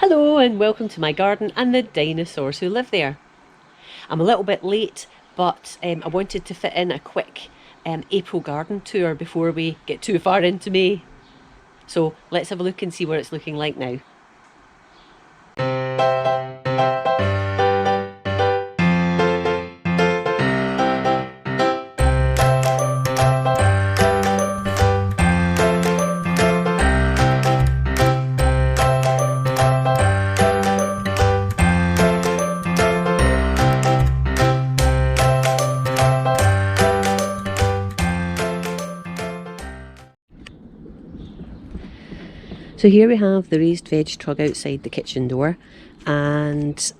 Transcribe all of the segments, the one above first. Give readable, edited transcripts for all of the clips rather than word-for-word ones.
Hello and welcome to my garden and the dinosaurs who live there. I'm a little bit late, but I wanted to fit in a quick April garden tour before we get too far into May. So let's have a look and see what it's looking like now. So here we have the raised veg trug outside the kitchen door, and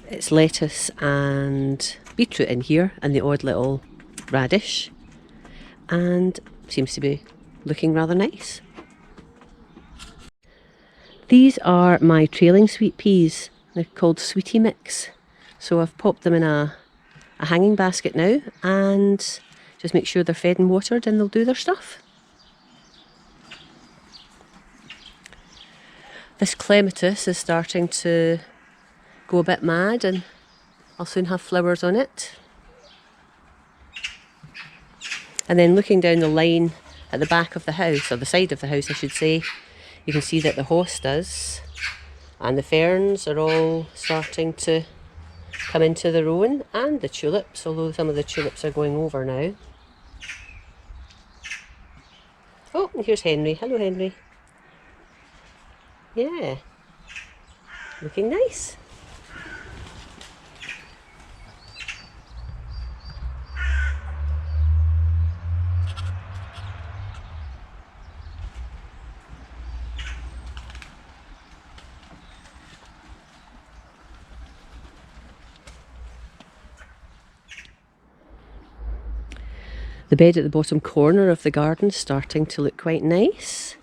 it's lettuce and beetroot in here and the odd little radish, and seems to be looking rather nice. These are my trailing sweet peas. They're called Sweetie Mix. So I've popped them in a hanging basket now and just make sure they're fed and watered and they'll do their stuff. This clematis is starting to go a bit mad and I'll soon have flowers on it. And then looking down the line at the back of the house, or the side of the house I should say, you can see that the hostas and the ferns are all starting to come into their own, and the tulips, although some of the tulips are going over now. Oh, and here's Henry. Hello, Henry. Yeah, looking nice. The bed at the bottom corner of the garden is starting to look quite nice.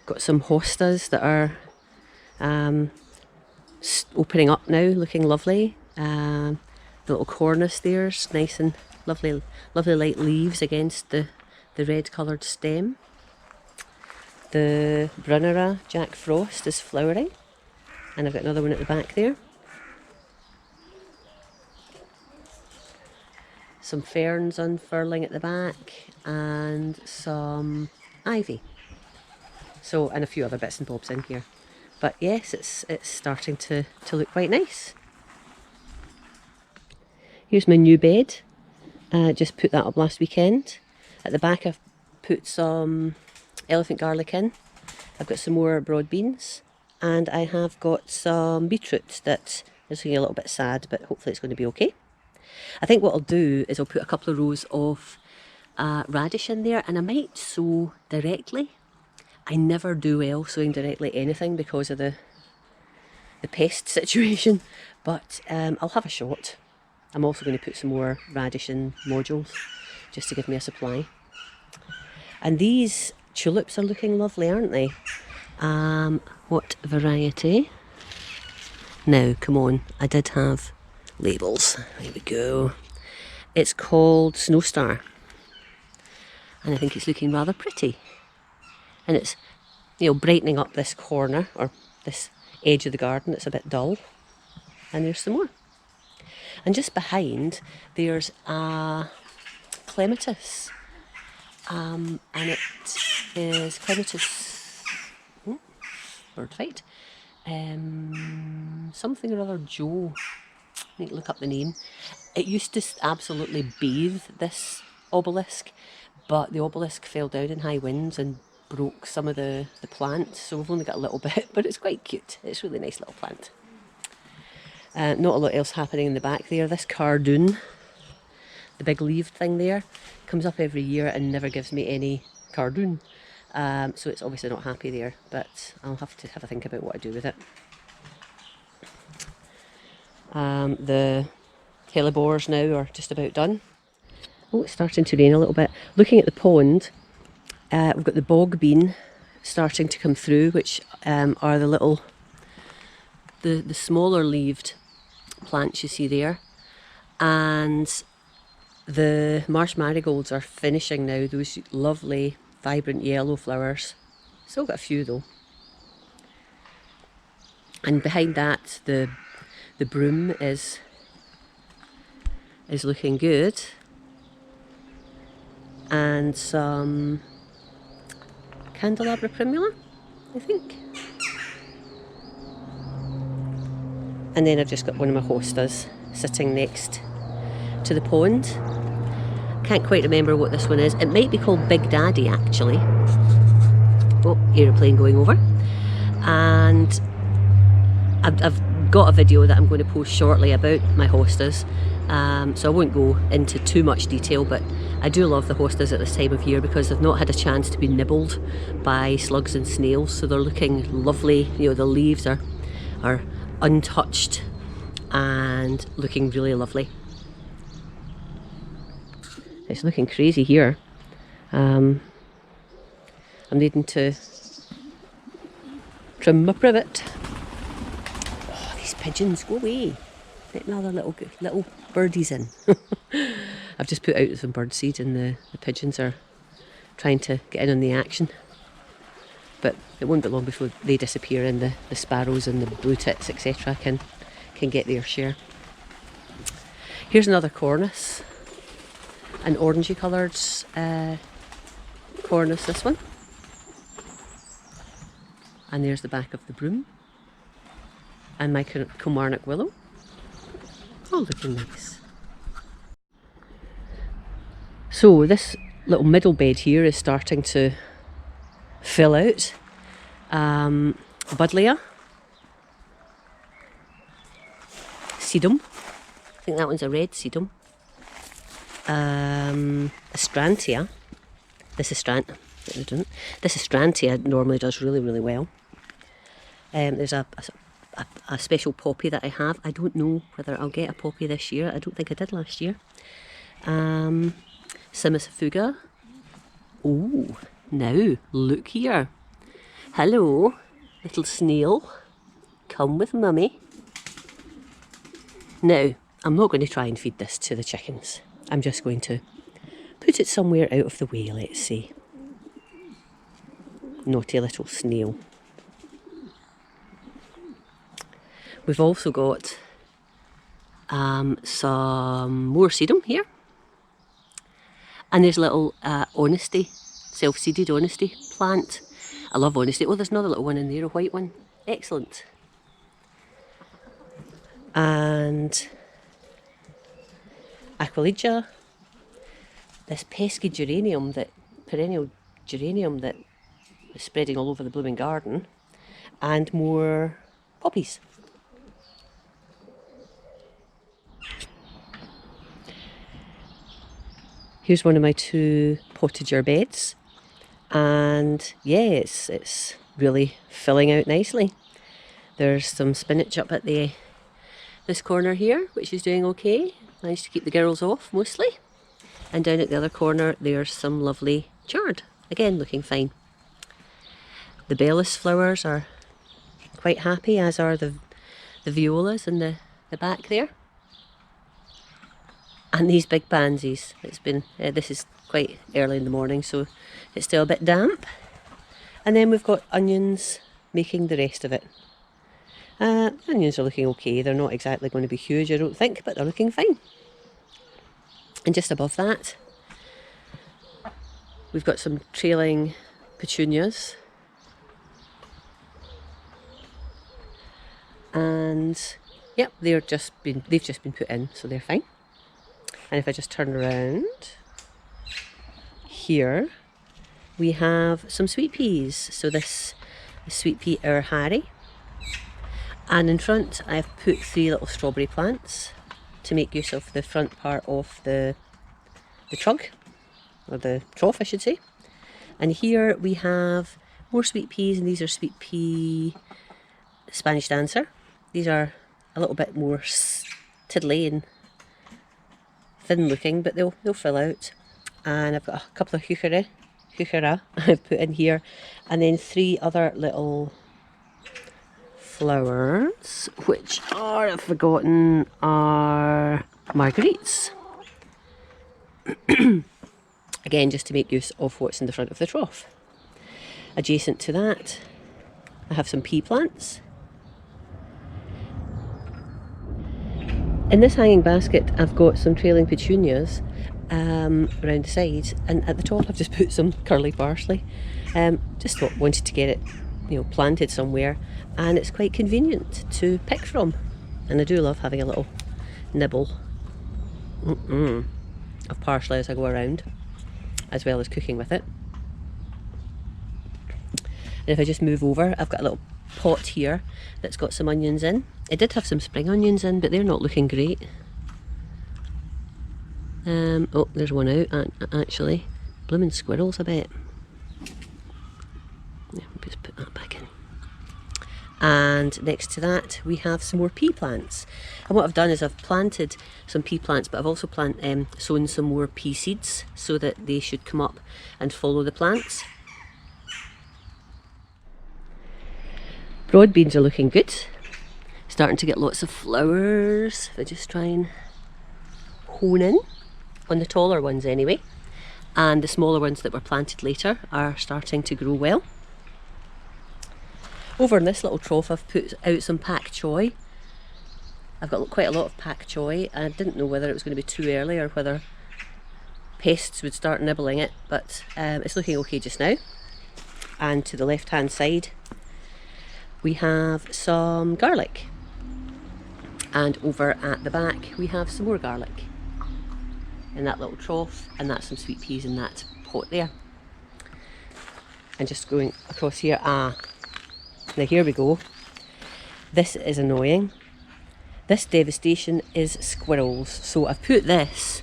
Got some hostas that are opening up now, looking lovely. The little cornice there's nice and lovely light leaves against the red coloured stem. The Brunnera Jack Frost is flowering, and I've got another one at the back there. Some ferns unfurling at the back and some ivy. So, and a few other bits and bobs in here. But yes, it's starting to look quite nice. Here's my new bed. Just put that up last weekend. At the back I've put some elephant garlic in. I've got some more broad beans, and I have got some beetroot that is looking a little bit sad, but hopefully it's going to be okay. I think what I'll do is I'll put a couple of rows of radish in there, and I might sow directly. I never do well sowing directly anything because of the pest situation, but I'll have a shot. I'm also going to put some more radish in modules just to give me a supply. And these tulips are looking lovely, aren't they? What variety? Now, come on, I did have labels. There we go. It's called Snowstar, and I think it's looking rather pretty. And it's, brightening up this corner, or this edge of the garden that's a bit dull. And there's some more. And just behind, there's a clematis. And it is clematis, word fight, something or other Joe. I need to look up the name. It used to absolutely bathe this obelisk, but the obelisk fell down in high winds and broke some of the plant, so we've only got a little bit, but it's quite cute. It's a really nice little plant. Not a lot else happening in the back there. This cardoon, the big leaved thing there, comes up every year and never gives me any cardoon. So it's obviously not happy there, but I'll have to have a think about what I do with it. The hellebores now are just about done. Oh, it's starting to rain a little bit. Looking at the pond, we've got the bog bean starting to come through, which are the little, the smaller leaved plants you see there. And the marsh marigolds are finishing now, those lovely vibrant yellow flowers. Still got a few though. And behind that, the broom is looking good. And some candelabra primula, I think. And then I've just got one of my hostas sitting next to the pond. Can't quite remember what this one is. It might be called Big Daddy, actually. Oh, aeroplane going over. And I've got a video that I'm going to post shortly about my hostas, so I won't go into too much detail, but I do love the hostas at this time of year because they've not had a chance to be nibbled by slugs and snails, so they're looking lovely. You know, the leaves are untouched and looking really lovely. It's looking crazy here. I'm needing to trim my privet. Oh, these pigeons, go away. Let another little birdies in. I've just put out some birdseed and the pigeons are trying to get in on the action. But it won't be long before they disappear and the sparrows and the blue tits, etc. can get their share. Here's another cornice. An orangey coloured cornice, this one. And there's the back of the broom. And my Kilmarnock willow. Oh, looking nice. So this little middle bed here is starting to fill out. Buddleia. Sedum. I think that one's a red sedum. Astrantia. This Astrantia normally does really, really well. There's a special poppy that I have. I don't know whether I'll get a poppy this year. I don't think I did last year. Simisifuga. Oh, now look here. Hello, little snail. Come with mummy. Now, I'm not going to try and feed this to the chickens. I'm just going to put it somewhere out of the way, let's say. Naughty little snail. We've also got some more sedum here. And there's a little honesty, self-seeded honesty plant. I love honesty. Oh, there's another little one in there, a white one. Excellent. And Aquilegia, this pesky perennial geranium that is spreading all over the blooming garden, and more poppies. Here's one of my 2 potager beds, and yes, it's really filling out nicely. There's some spinach up at this corner here, which is doing okay. Managed to keep the girls off mostly. And down at the other corner, there's some lovely chard. Again, looking fine. The bellis flowers are quite happy, as are the violas in the back there. And these big pansies. It's been this is quite early in the morning, so it's still a bit damp. And then we've got onions making the rest of it. Onions are looking okay. They're not exactly going to be huge, I don't think, but they're looking fine. And just above that, we've got some trailing petunias. And yep, they've just been put in, so they're fine. And if I just turn around here, we have some sweet peas. So this is sweet pea Our Harry. And in front, I've put 3 little strawberry plants to make use of the front part of the trug, or the trough, I should say. And here we have more sweet peas, and these are sweet pea Spanish Dancer. These are a little bit more tiddly and thin looking, but they'll fill out. And I've got a couple of heuchera I've put in here, and then 3 other little flowers, which are, I've forgotten, are marguerites. Again, just to make use of what's in the front of the trough. Adjacent to that, I have some pea plants. In this hanging basket I've got some trailing petunias around the sides, and at the top I've just put some curly parsley. Just wanted to get it, you know, planted somewhere, and it's quite convenient to pick from, and I do love having a little nibble of parsley as I go around, as well as cooking with it. And if I just move over, I've got a little pot here that's got some onions in. It did have some spring onions in, but they're not looking great. Oh, there's one out actually. Blooming squirrels, I bet. Yeah, just put that back in. And next to that we have some more pea plants. And what I've done is I've planted some pea plants, but I've also sown some more pea seeds so that they should come up and follow the plants. Broad beans are looking good. Starting to get lots of flowers. If I just try and hone in on the taller ones anyway. And the smaller ones that were planted later are starting to grow well. Over in this little trough I've put out some pak choi. I've got quite a lot of pak choi, and I didn't know whether it was going to be too early or whether pests would start nibbling it, but it's looking okay just now. And to the left hand side we have some garlic, and over at the back we have some more garlic in that little trough, and that's some sweet peas in that pot there. And just going across here, now here we go. This is annoying. This devastation is squirrels. So I've put this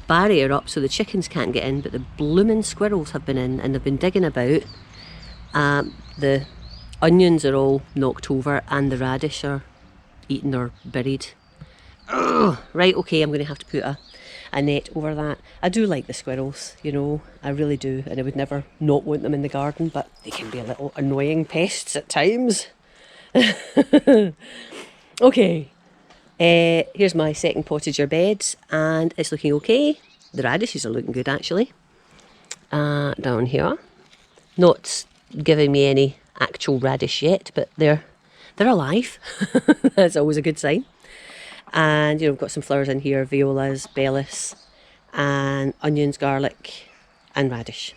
barrier up so the chickens can't get in, but the bloomin' squirrels have been in and they've been digging about. The onions are all knocked over and the radish are eaten or buried. Ugh. Right, okay, I'm going to have to put a net over that. I do like the squirrels, you know, I really do, and I would never not want them in the garden, but they can be a little annoying pests at times. Okay, here's my second potager bed, and it's looking okay. The radishes are looking good actually. Down here, not giving me any actual radish yet, but they're alive. That's always a good sign. And you know, we've got some flowers in here, violas, bellis, and onions, garlic and radish.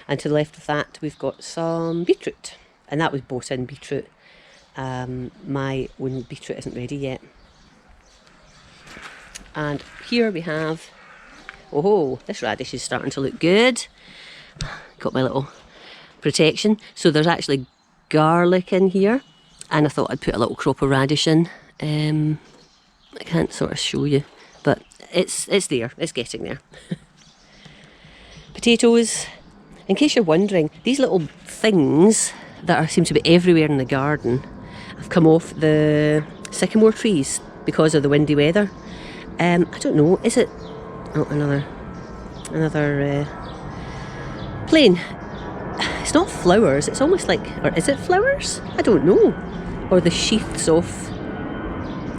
And to the left of that we've got some beetroot, and that was bought in beetroot. My own beetroot isn't ready yet. And here we have, oh, this radish is starting to look good. Got my little protection. So there's actually garlic in here, and I thought I'd put a little crop of radish in. I can't sort of show you, but it's there, it's getting there. Potatoes, in case you're wondering, these little things that seem to be everywhere in the garden have come off the sycamore trees because of the windy weather. I don't know, is it, oh, another plane. It's not flowers, it's almost like, or is it flowers? I don't know. Or the sheaths of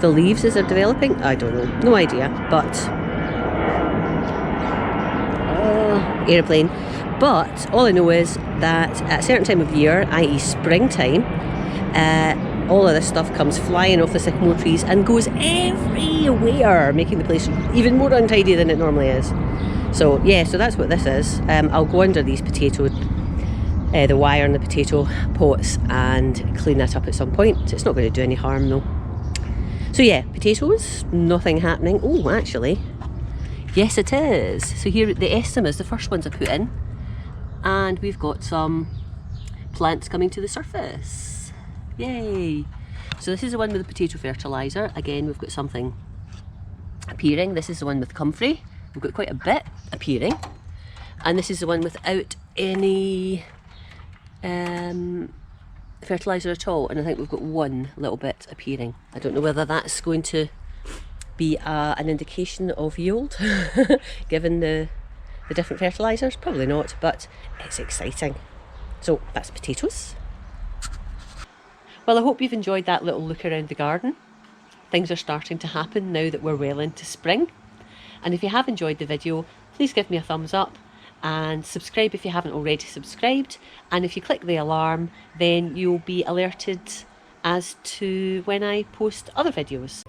the leaves as they're developing? I don't know, no idea, but aeroplane. But all I know is that at a certain time of year, i.e. springtime, all of this stuff comes flying off the sycamore trees and goes everywhere, making the place even more untidy than it normally is. So yeah, so that's what this is. I'll go under these potato, the wire in the potato pots, and clean that up at some point. It's not going to do any harm though. So yeah, potatoes, nothing happening. Oh, actually, yes it is. So here, the estimas, the first ones I put in, and we've got some plants coming to the surface. Yay! So this is the one with the potato fertiliser. Again, we've got something appearing. This is the one with comfrey. We've got quite a bit appearing. And this is the one without any fertiliser at all, and I think we've got one little bit appearing. I don't know whether that's going to be an indication of yield given the different fertilisers. Probably not, but it's exciting. So that's potatoes. Well, I hope you've enjoyed that little look around the garden. Things are starting to happen now that we're well into spring. And if you have enjoyed the video, please give me a thumbs up and subscribe if you haven't already subscribed. And if you click the alarm, then you'll be alerted as to when I post other videos.